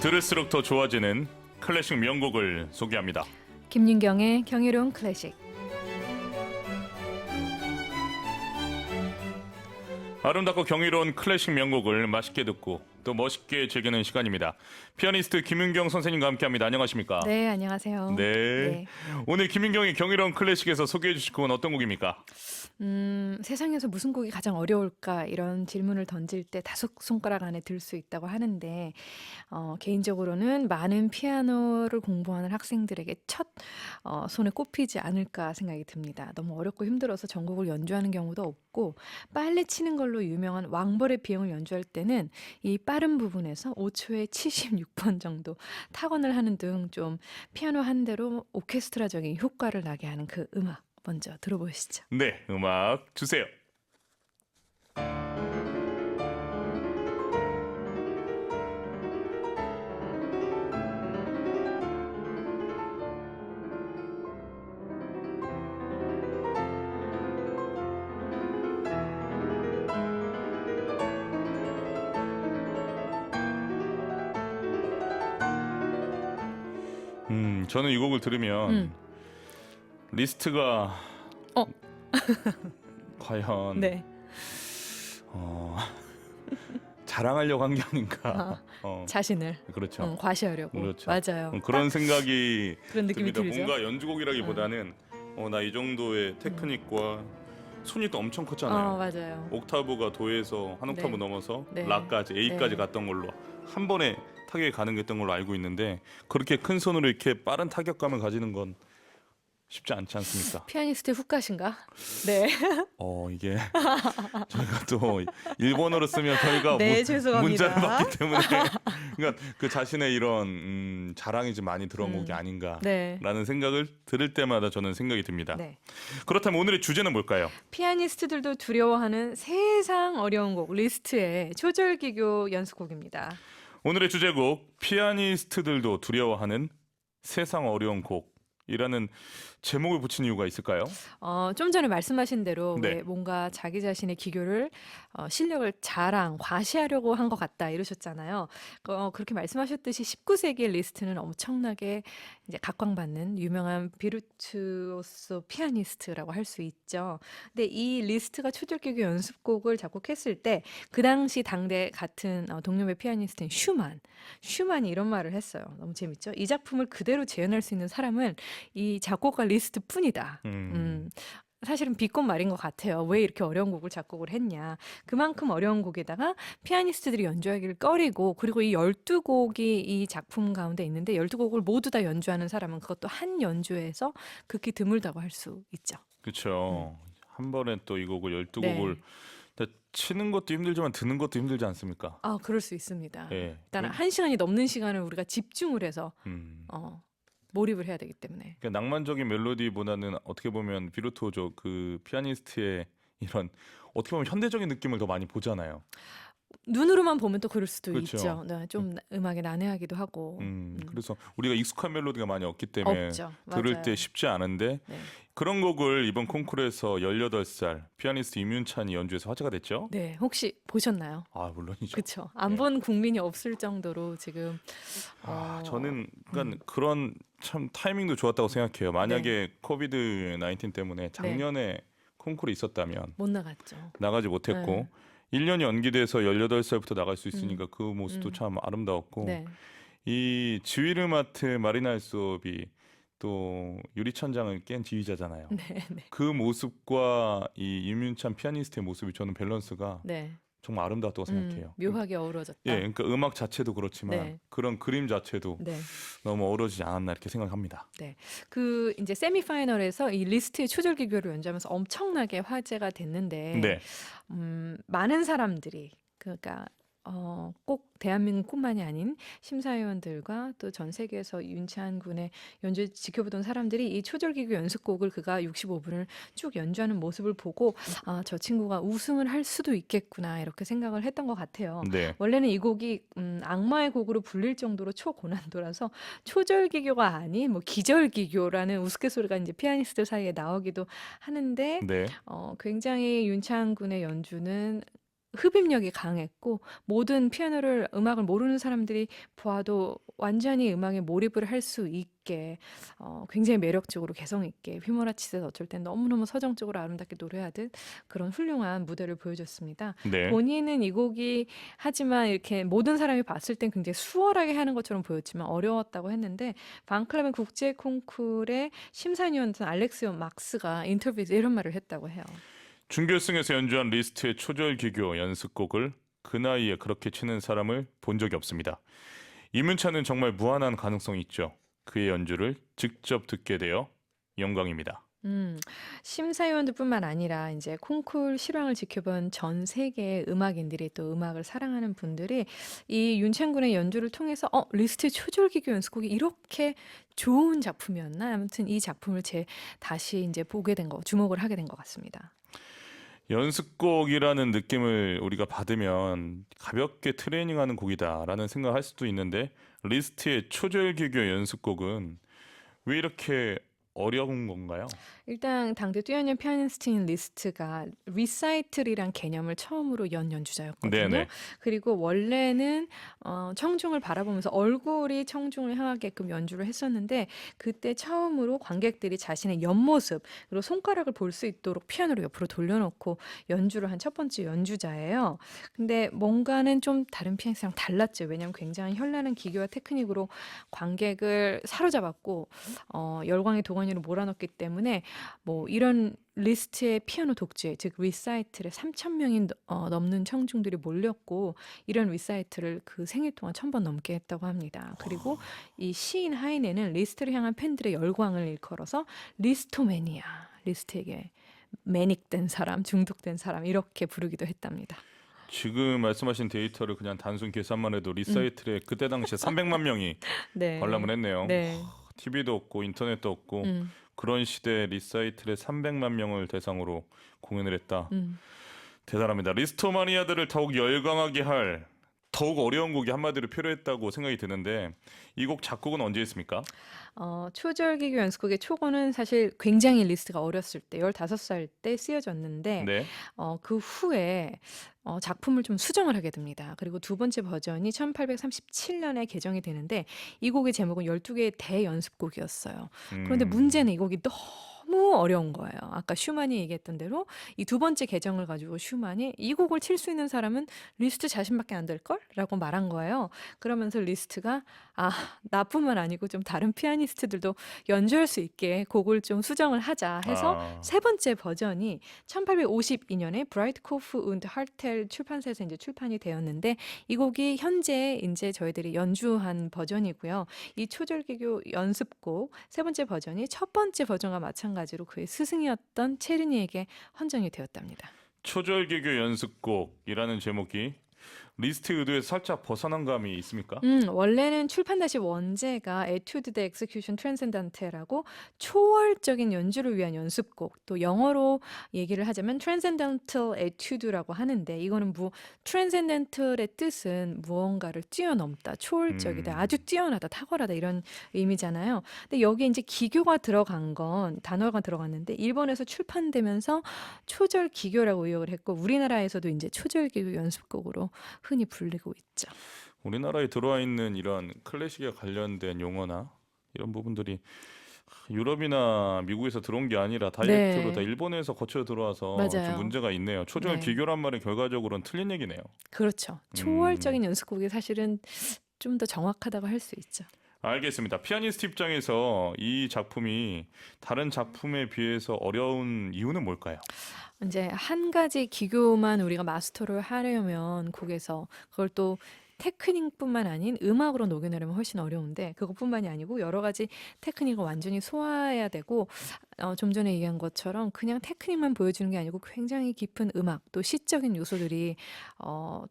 들을수록 더 좋아지는 클래식 명곡을 소개합니다. 김윤경의 경이로운 클래식. 아름답고 경이로운 클래식 명곡을 맛있게 듣고 또 멋있게 즐기는 시간입니다. 피아니스트 김윤경 선생님과 함께합니다. 안녕하십니까? 네, 안녕하세요. 네. 오늘 김윤경의 경이로운 클래식에서 소개해 주실 곡은 어떤 곡입니까? 세상에서 무슨 곡이 가장 어려울까 이런 질문을 던질 때 5손가락 안에 들 수 있다고 하는데 개인적으로는 많은 피아노를 공부하는 학생들에게 첫 손에 꼽히지 않을까 생각이 듭니다. 너무 어렵고 힘들어서 전곡을 연주하는 경우도 없고 빨리 치는 걸로 유명한 왕벌의 비행을 연주할 때는 이 빠른 부분에서 5초에 76번 정도 타건을 하는 등 좀 피아노 한 대로 오케스트라적인 효과를 나게 하는 그 음악 먼저 들어보시죠. 네, 음악 주세요. 저는 이 곡을 들으면 리스트가 어. 과연 네. 자랑하려고 한 게 아닌가. 자신을 그렇죠. 과시하려고. 그렇죠. 맞아요. 그런 생각이 그런 느낌이 듭니다. 들죠. 뭔가 연주곡이라기보다는 나 이 정도의 테크닉과 손이 또 엄청 컸잖아요. 맞아요. 옥타브가 도에서 한 옥타브 네. 넘어서 네. 라까지 A까지 네. 갔던 걸로 한 번에 타격이 가능했던 걸로 알고 있는데 그렇게 큰 손으로 이렇게 빠른 타격감을 가지는 건 쉽지 않지 않습니까? 피아니스트의 훅가신가? 네. 이게 저희가 또 일본어로 쓰면 저희가 네, 죄송합니다. 문자를 받기 때문에 그러니까 그 자신의 이런 자랑이 좀 많이 들어온 곡이 아닌가라는 네. 생각을 들을 때마다 저는 생각이 듭니다. 네. 그렇다면 오늘의 주제는 뭘까요? 피아니스트들도 두려워하는 세상 어려운 곡 리스트의 초절기교 연습곡입니다. 오늘의 주제곡 피아니스트들도 두려워하는 세상 어려운 곡이라는 제목을 붙인 이유가 있을까요? 좀 전에 말씀하신 대로 네. 왜 뭔가 자기 자신의 기교를 실력을 과시하려고 한 것 같다 이러셨잖아요. 그렇게 말씀하셨듯이 19세기의 리스트는 엄청나게 이제 각광받는 유명한 비르투오소 피아니스트라고 할 수 있죠. 근데 이 리스트가 초절기교 연습곡을 작곡했을 때 그 당시 당대 같은 동료의 피아니스트인 슈만이 이런 말을 했어요. 너무 재밌죠? 이 작품을 그대로 재현할 수 있는 사람은 이 작곡가 리스트뿐이다. 사실은 비꼰 말인 것 같아요. 왜 이렇게 어려운 곡을 작곡을 했냐. 그만큼 어려운 곡에다가 피아니스트들이 연주하기를 꺼리고 그리고 이 12곡이 이 작품 가운데 있는데 12곡을 모두 다 연주하는 사람은 그것도 한 연주에서 극히 드물다고 할 수 있죠. 그렇죠. 한 번에 또 이 곡을 12곡을 네. 치는 것도 힘들지만 듣는 것도 힘들지 않습니까? 그럴 수 있습니다. 예. 일단 1시간이 넘는 시간을 우리가 집중을 해서 몰입을 해야 되기 때문에. 그러니까 낭만적인 멜로디보다는 어떻게 보면 비르투오조 그 피아니스트의 이런 어떻게 보면 현대적인 느낌을 더 많이 보잖아요. 눈으로만 보면 또 그럴 수도 그렇죠. 있죠. 네, 좀 음악에 난해하기도 하고. 그래서 우리가 익숙한 멜로디가 많이 없기 때문에 없죠. 들을 맞아요. 때 쉽지 않은데 네. 그런 곡을 이번 콘쿠르에서 18살 피아니스트 임윤찬이 연주해서 화제가 됐죠? 네, 혹시 보셨나요? 물론이죠. 그렇죠. 안 본 국민이 없을 정도로 지금 저는 그러니까 그런 참 타이밍도 좋았다고 생각해요. 만약에 코비드 19 때문에 작년에 콘쿠르 있었다면 못 나갔죠. 나가지 못했고 1년이 연기돼서 18살부터 나갈 수 있으니까 그 모습도 참 아름다웠고 네. 이 지휘르마트 마리나 수업이 또 유리천장을 깬 지휘자잖아요. 네, 네. 그 모습과 이 임윤찬 피아니스트의 모습이 저는 밸런스가 네. 정말 아름다웠다고 생각해요. 묘하게 어우러졌다. 예, 그러니까 음악 자체도 그렇지만 네. 그런 그림 자체도 네. 너무 어우러지지 않았나 이렇게 생각합니다. 네. 그 이제 세미파이널에서 이 리스트의 초절기교를 연주하면서 엄청나게 화제가 됐는데 네. 많은 사람들이 그러니까 꼭 대한민국뿐만이 아닌 심사위원들과 또 전 세계에서 윤찬 군의 연주 지켜보던 사람들이 이 초절기교 연습곡을 그가 65분을 쭉 연주하는 모습을 보고 저 친구가 우승을 할 수도 있겠구나 이렇게 생각을 했던 것 같아요. 네. 원래는 이 곡이 악마의 곡으로 불릴 정도로 초고난도라서 초절기교가 아닌 뭐 기절기교라는 우스갯소리가 이제 피아니스트들 사이에 나오기도 하는데 네. 굉장히 윤찬 군의 연주는 흡입력이 강했고 모든 피아노를 음악을 모르는 사람들이 보아도 완전히 음악에 몰입을 할 수 있게 굉장히 매력적으로 개성 있게 휘몰아치듯 어쩔 땐 너무너무 서정적으로 아름답게 노래하듯 그런 훌륭한 무대를 보여줬습니다. 네. 본인은 이 곡이 하지만 이렇게 모든 사람이 봤을 땐 굉장히 수월하게 하는 것처럼 보였지만 어려웠다고 했는데 반클라벤 국제 콩쿠르의 심사위원이었던 알렉스 막스가 인터뷰에서 이런 말을 했다고 해요. 준결승에서 연주한 리스트의 초절기교 연습곡을 그 나이에 그렇게 치는 사람을 본 적이 없습니다. 이문찬은 정말 무한한 가능성이 있죠. 그의 연주를 직접 듣게 되어 영광입니다. 심사위원들뿐만 아니라 이제 콩쿠르 실황을 지켜본 전 세계의 음악인들이 또 음악을 사랑하는 분들이 이 윤창군의 연주를 통해서 리스트의 초절기교 연습곡이 이렇게 좋은 작품이었나? 아무튼 이 작품을 다시 이제 보게 된 거, 주목을 하게 된 것 같습니다. 연습곡이라는 느낌을 우리가 받으면 가볍게 트레이닝하는 곡이다라는 생각할 수도 있는데 리스트의 초절기교 연습곡은 왜 이렇게 어려운 건가요? 일단 당대 뛰어난 피아니스트인 리스트가 리사이틀이란 개념을 처음으로 연 연주자였거든요. 네네. 그리고 원래는 청중을 바라보면서 얼굴이 청중을 향하게끔 연주를 했었는데 그때 처음으로 관객들이 자신의 옆모습 그리고 손가락을 볼 수 있도록 피아노를 옆으로 돌려놓고 연주를 한 첫 번째 연주자예요. 근데 뭔가는 좀 다른 피아니스트랑 달랐죠. 왜냐하면 굉장히 현란한 기교와 테크닉으로 관객을 사로잡았고 열광의 동원으로 몰아넣기 때문에 뭐 이런 리스트의 피아노 독주에 즉 리사이틀에 3,000명이 넘는 청중들이 몰렸고 이런 리사이틀을 그 생일 동안 1,000번 넘게 했다고 합니다. 그리고 이 시인 하이네는 리스트를 향한 팬들의 열광을 일컬어서 리스토매니아, 리스트에게 매닉된 사람, 중독된 사람 이렇게 부르기도 했답니다. 지금 말씀하신 데이터를 그냥 단순 계산만 해도 음, 리사이틀에 그때 당시에 300만 명이 관람을 네, 했네요. 네, TV도 없고 인터넷도 없고 음, 그런 시대에 리사이틀에 300만 명을 대상으로 공연을 했다. 음. 대단합니다. 리스토마니아들을 더욱 열광하게 할 더욱 어려운 곡이 한마디로 필요했다고 생각이 드는데 이 곡 작곡은 언제 했습니까? 초절기교 연습곡의 초고는 사실 굉장히 리스트가 어렸을 때 15살 때 쓰여졌는데 네. 그 후에 작품을 좀 수정을 하게 됩니다. 그리고 두 번째 버전이 1837년에 개정이 되는데 이 곡의 제목은 12개의 대연습곡이었어요. 그런데 음, 문제는 이 곡이 너무 어려운 거예요. 아까 슈만이 얘기했던 대로 이 두 번째 개정을 가지고 슈만이 이 곡을 칠 수 있는 사람은 리스트 자신밖에 안 될걸? 라고 말한 거예요. 그러면서 리스트가 나뿐만 아니고 좀 다른 피아니스트들도 연주할 수 있게 곡을 좀 수정을 하자 해서 아, 세 번째 버전이 1852년에 브라이트코프 und 하르텔 출판사에서 이제 출판이 되었는데 이 곡이 현재 이제 저희들이 연주한 버전이고요. 이 초절기교 연습곡 세 번째 버전이 첫 번째 버전과 마찬가지로 그의 스승이었던 체르니에게 헌정이 되었답니다. 초절개교 연습곡이라는 제목이 리스트 의도에서 살짝 벗어난 감이 있습니까? 원래는 출판 당시 원제가 에튜드 데 엑스큐션 트랜센단테라고 초월적인 연주를 위한 연습곡, 또 영어로 얘기를 하자면 트랜센덴탈 에튜드라고 하는데 이거는 트랜센덴탈의 뜻은 무언가를 뛰어넘다, 초월적이다, 음, 아주 뛰어나다, 탁월하다 이런 의미잖아요. 근데 여기에 이제 기교가 들어간 건 단어가 들어갔는데 일본에서 출판되면서 초절 기교라고 의역을 했고 우리나라에서도 이제 초절 기교 연습곡으로 흔히 불리고 있죠. 우리나라에 들어와 있는 이런 클래식에 관련된 용어나 이런 부분들이 유럽이나 미국에서 들어온 게 아니라 다이렉트로 다 네, 일본에서 거쳐 들어와서 좀 맞아요. 문제가 있네요. 초절 네, 기교란 말이 결과적으로는 틀린 얘기네요. 그렇죠. 음, 초월적인 연습곡이 사실은 좀 더 정확하다고 할 수 있죠. 알겠습니다. 피아니스트 입장에서 이 작품이 다른 작품에 비해서 어려운 이유는 뭘까요? 이제 한 가지 기교만 우리가 마스터를 하려면 곡에서 그걸 또 테크닉뿐만 아닌 음악으로 녹여내려면 훨씬 어려운데 그것뿐만이 아니고 여러 가지 테크닉을 완전히 소화해야 되고 좀 전에 얘기한 것처럼 그냥 테크닉만 보여주는 게 아니고 굉장히 깊은 음악 또 시적인 요소들이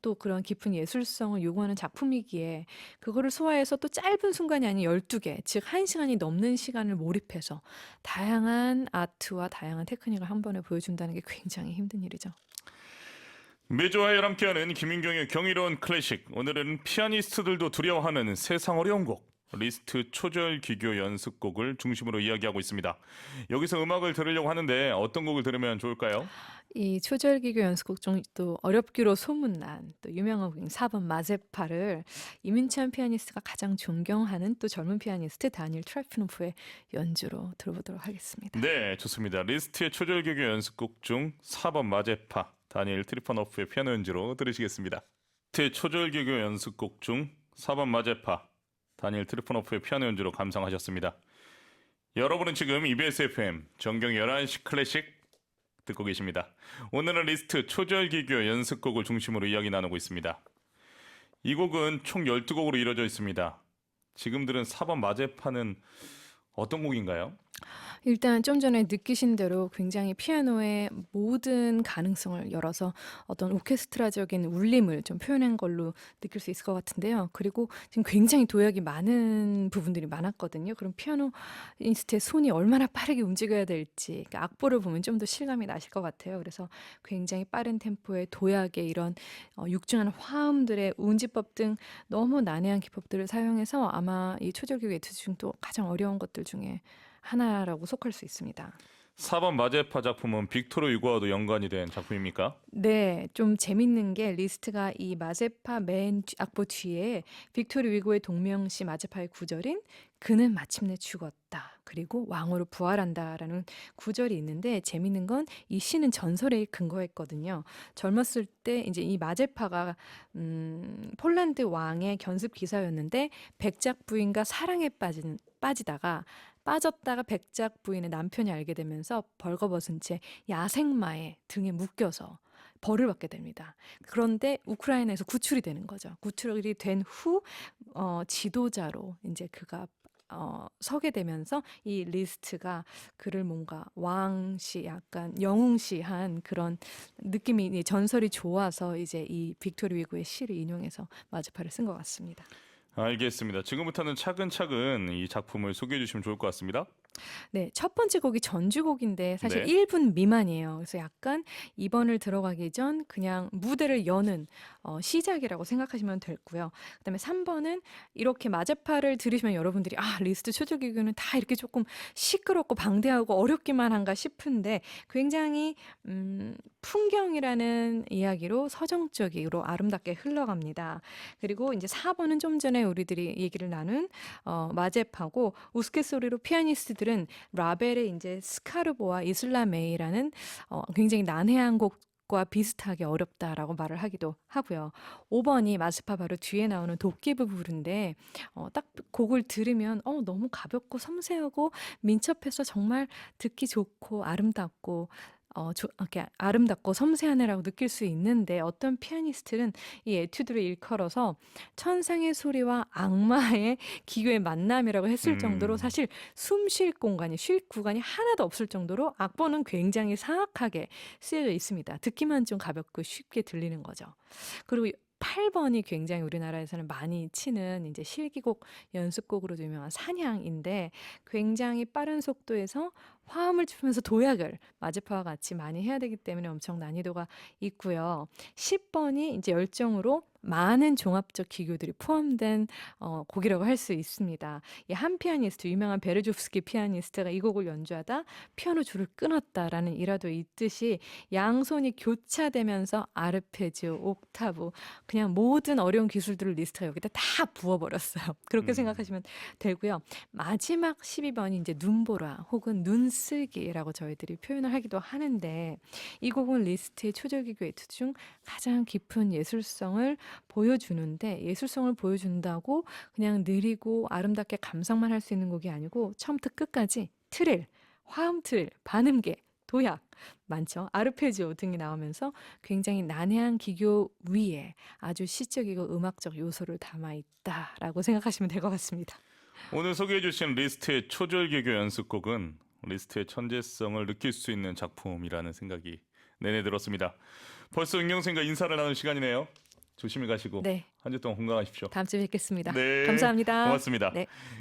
또 그런 깊은 예술성을 요구하는 작품이기에 그거를 소화해서 또 짧은 순간이 아닌 12개 즉 1시간이 넘는 시간을 몰입해서 다양한 아트와 다양한 테크닉을 한 번에 보여준다는 게 굉장히 힘든 일이죠. 매주 화요일 함께하는 김인경의 경이로운 클래식. 오늘은 피아니스트들도 두려워하는 세상 어려운 곡. 리스트 초절 기교 연습곡을 중심으로 이야기하고 있습니다. 여기서 음악을 들으려고 하는데 어떤 곡을 들으면 좋을까요? 이 초절기교 연습곡 중 또 어렵기로 소문난 또 유명한 곡인 4번 마제파를 이민찬 피아니스트가 가장 존경하는 또 젊은 피아니스트 다니엘 트라피노프의 연주로 들어보도록 하겠습니다. 네, 좋습니다. 리스트의 초절 기교 연습곡 중 4번 마제파 다니엘 트리퍼노프의 피아노 연주로 들으시겠습니다. 리스트의 초절 기교 연습곡 중 4번 마제파 다니엘 트리퍼노프의 피아노 연주로 감상하셨습니다. 여러분은 지금 EBS FM 정경 11시 클래식 듣고 계십니다. 오늘은 리스트 초절기교 연습곡을 중심으로 이야기 나누고 있습니다. 이 곡은 총 12곡으로 이루어져 있습니다. 지금 들은 4번 마제파는 어떤 곡인가요? 일단 좀 전에 느끼신 대로 굉장히 피아노의 모든 가능성을 열어서 어떤 오케스트라적인 울림을 좀 표현한 걸로 느낄 수 있을 것 같은데요. 그리고 지금 굉장히 도약이 많은 부분들이 많았거든요. 그럼 피아노니스트의 손이 얼마나 빠르게 움직여야 될지 그러니까 악보를 보면 좀 더 실감이 나실 것 같아요. 그래서 굉장히 빠른 템포의 도약의 이런 육중한 화음들의 운지법 등 너무 난해한 기법들을 사용해서 아마 이 초절기 에투드 중 또 가장 어려운 것들 중에 하나라고 속할 수 있습니다. 4번 마제파 작품은 빅토르 유고와도 연관이 된 작품입니까? 네, 좀 재밌는 게 리스트가 이 마제파 악보 뒤에 빅토르 위고의 동명시 마제파의 구절인 그는 마침내 죽었다. 그리고 왕으로 부활한다라는 구절이 있는데 재밌는 건 이 시는 전설에 근거했거든요. 젊었을 때 이제 이 마제파가 폴란드 왕의 견습 기사였는데 백작 부인과 사랑에 빠졌다가 백작 부인의 남편이 알게 되면서 벌거벗은 채 야생마에 등에 묶여서 벌을 받게 됩니다. 그런데 우크라이나에서 구출이 되는 거죠. 구출이 된 후 지도자로 이제 그가 서게 되면서 이 리스트가 그를 뭔가 왕시 약간 영웅시한 그런 느낌이 전설이 좋아서 이제 이 빅토리 위고의 시를 인용해서 마제파를 쓴 것 같습니다. 알겠습니다. 지금부터는 차근차근 이 작품을 소개해 주시면 좋을 것 같습니다. 네, 첫 번째 곡이 전주곡인데 사실 네. 1분 미만이에요. 그래서 약간 2번을 들어가기 전 그냥 무대를 여는 시작이라고 생각하시면 되고요. 그다음에 3번은 이렇게 마제파를 들으시면 여러분들이 리스트 초절기교는 다 이렇게 조금 시끄럽고 방대하고 어렵기만 한가 싶은데 굉장히 풍경이라는 이야기로 서정적으로 아름답게 흘러갑니다. 그리고 이제 4번은 좀 전에 우리들이 얘기를 나눈 마제파고 우스갯소리로 피아니스트들은 라벨의 이제 스카르보와 이슬라메이라는 굉장히 난해한 곡과 비슷하게 어렵다라고 말을 하기도 하고요. 5번이 마스파 바로 뒤에 나오는 도깨비 부르인데 딱 곡을 들으면 너무 가볍고 섬세하고 민첩해서 정말 듣기 좋고 아름답고 이렇게 아름답고 섬세하네라고 느낄 수 있는데 어떤 피아니스트는 이 에튜드를 일컬어서 천상의 소리와 악마의 기교의 만남이라고 했을 정도로 사실 숨 쉴 공간이 쉴 구간이 하나도 없을 정도로 악보는 굉장히 사악하게 쓰여져 있습니다. 듣기만 좀 가볍고 쉽게 들리는 거죠. 그리고 8번이 굉장히 우리나라에서는 많이 치는 이제 실기곡 연습곡으로도 유명한 산향인데 굉장히 빠른 속도에서 화음을 주면서 도약을 마제파와 같이 많이 해야 되기 때문에 엄청 난이도가 있고요. 10번이 이제 열정으로 많은 종합적 기교들이 포함된 곡이라고 할 수 있습니다. 이 한 피아니스트, 유명한 베르조프스키 피아니스트가 이 곡을 연주하다 피아노 줄을 끊었다라는 일화도 있듯이 양손이 교차되면서 아르페지오, 옥타브 그냥 모든 어려운 기술들을 리스트가 여기다 다 부어버렸어요. 그렇게 생각하시면 되고요. 마지막 12번이 이제 눈보라 혹은 눈쓰기라고 저희들이 표현을 하기도 하는데 이 곡은 리스트의 초절기교 에투드 중 가장 깊은 예술성을 보여주는데 예술성을 보여준다고 그냥 느리고 아름답게 감상만 할 수 있는 곡이 아니고 처음부터 끝까지 트릴, 화음 트릴, 반음계, 도약 많죠. 아르페지오 등이 나오면서 굉장히 난해한 기교 위에 아주 시적이고 음악적 요소를 담아 있다라고 생각하시면 될 것 같습니다. 오늘 소개해 주신 리스트의 초절기교 연습곡은 리스트의 천재성을 느낄 수 있는 작품이라는 생각이 내내 들었습니다. 벌써 응용생과 인사를 나눈 시간이네요. 조심히 가시고 네, 한 주 동안 건강하십시오. 다음 주에 뵙겠습니다. 네, 감사합니다. 고맙습니다. 네.